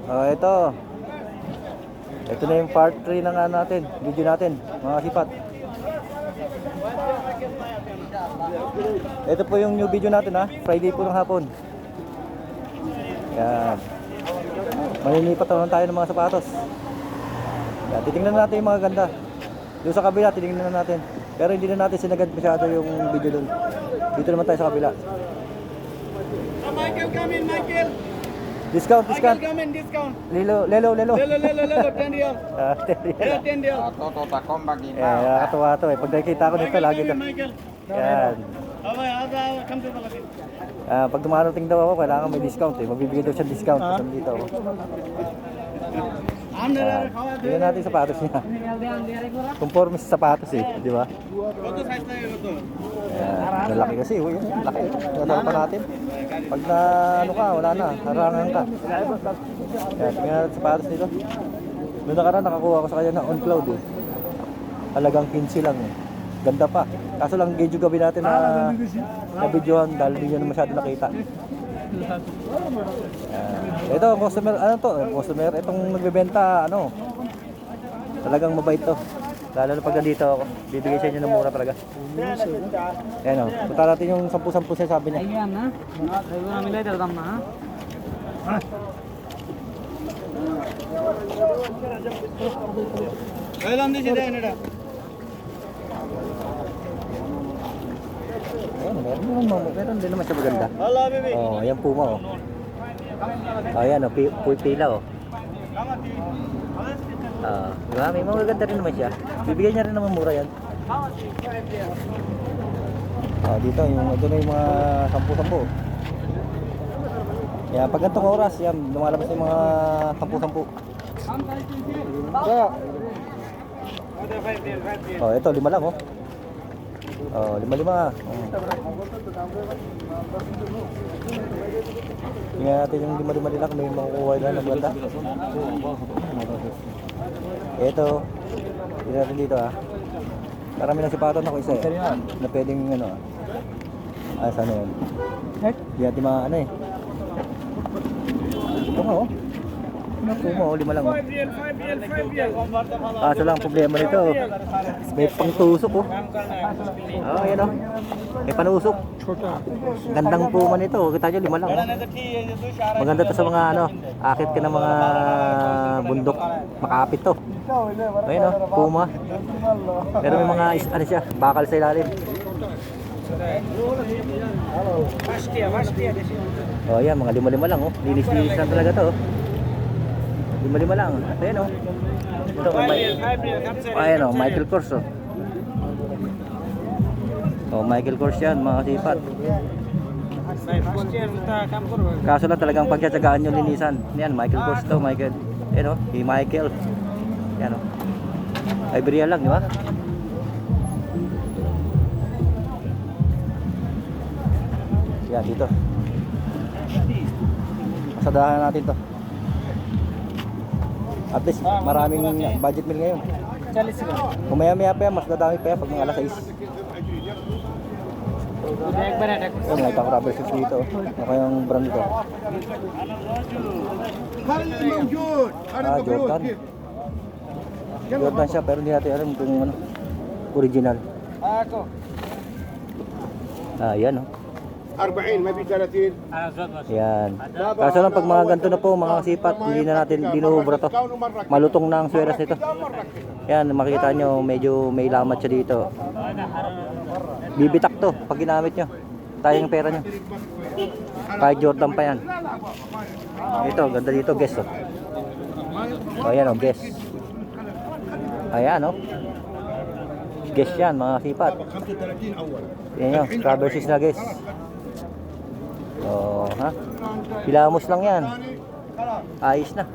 Ito. Ito na yung part 3 ng natin, video natin, mga sipat. Ito po yung new video natin ha, Friday po ng hapon. Yan. Maninipat naman tayo ng mga sapatos. Yan, titingnan natin yung mga ganda. Doon sa kabila, titingnan natin. Pero hindi na natin sinagad masyado yung video doon. Dito naman tayo sa kabila. Michael, come in, Michael. Discount. Michael, come in, discount. Lelo. Lelo, 10 real. 10 real. Nakakatuwa to eh. Pag nakikita ko nito, lagi to. Michael. Yan. Come to Palapin. Pag dumarating daw ako, kailangan may discount eh. Magbibigay daw siya discount pag dito ako. Tingnan natin yung sapatos niya. Conforme sa sapatos eh, di ba? Lalaki kasi, laki. Nadala pa natin. Pag na ano ka, wala na, harangan ka. Tingnan natin sapatos nito. Noong nakaraan, nakakuha ko sa kanya ng on cloud eh. Halagang 15 lang eh. Ganda pa. Kaso lang medyo gabi natin na videohan dahil hindi nyo na masyado nakita. Ito, customer, ano to? Customer, itong nagbebenta, ano? Talagang mabait to. Lalo na pag nandito ako, bibigay sa inyo ng mura talaga. Ayan o, punta natin yung 10-10 siya sabi niya. Ayan ha? Milay dalam ha? Kailan din siya din ito? Meron din naman siya maganda. Hello, baby. Oh, ayan Puma oh. Ayan oh, pila oh. Diba? May magaganda rin naman siya. Bibigyan niya rin naman mura yan. Dito ito na yung mga 10-10. Yan, pag ganitong oras, yan, lumalabas yung mga 10-10. Ito, 5 lang oh. 5. Tingnan natin yung 5 nila kung may makukuha na ng ganda. Ito, tingnan natin dito ah. Marami ng sipaton ako isa eh. Na pwedeng ano ah. Sana yun? Hindi natin mga ano eh. Ito nga oh. Puma oh, 5 lang oh. 5 real. Kaso lang problema nito. May pangtusok oh. Ayan oh. May panusok. Gandang Puma nito. Kita nyo 5 lang oh. Maganda to sa mga ano, akit ka ng mga bundok. Makapit to. Ayan oh, Puma. Pero may mga ano siya, bakal sa ilalim. Ayan, mga 5 lang oh. Linis-linis lang talaga to oh. 5 lang. Ayan o. Ito, ayan o, Michael Kors o. Michael Kors yan, mga sipat. Kaso lang talagang pagtsatsagaan yung linisan. Yan, Michael Kors to, Michael. Ayan o, si Michael. Yan o. Iberia lang, di ba? Yan, dito. Pasadahan natin to. At least maraming budget meal ngayon. Kung maya pa yan, mas dadami pa yan pag mga alas 6. Ayun, nakita ko rubber shoes dito. Ano kayang brand ito? Jordan. Jordan siya pero hindi natin alam kung ano, original. Yan o. 40 ما في 30. Yan. Kaso lang pag mga ganito na po, mga sipat, hindi na natin dinuubra to. Malutong na ang sweras nito. Yan, makikita nyo, medyo may lamat siya dito. Bibitak to pag ginamit nyo. Tayang pera nyo. Kahit Jordan pa yan. Ito, ganda dito, guess oh. Ayan oh, guess. Ayan oh. Guess yan, mga sipat. Yan nyo, rubber shoes na guess. Ha? Pilamos lang yan. Ayos na.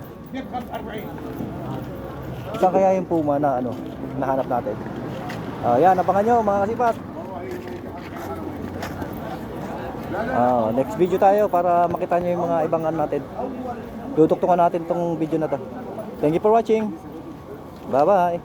Saan kaya yung Puma na ano, nahanap natin? Yan, abangan nyo mga kasipat. Next video tayo para makita nyo yung mga ibang ano natin. Tutuktukan natin tong video na to. Thank you for watching. Bye bye.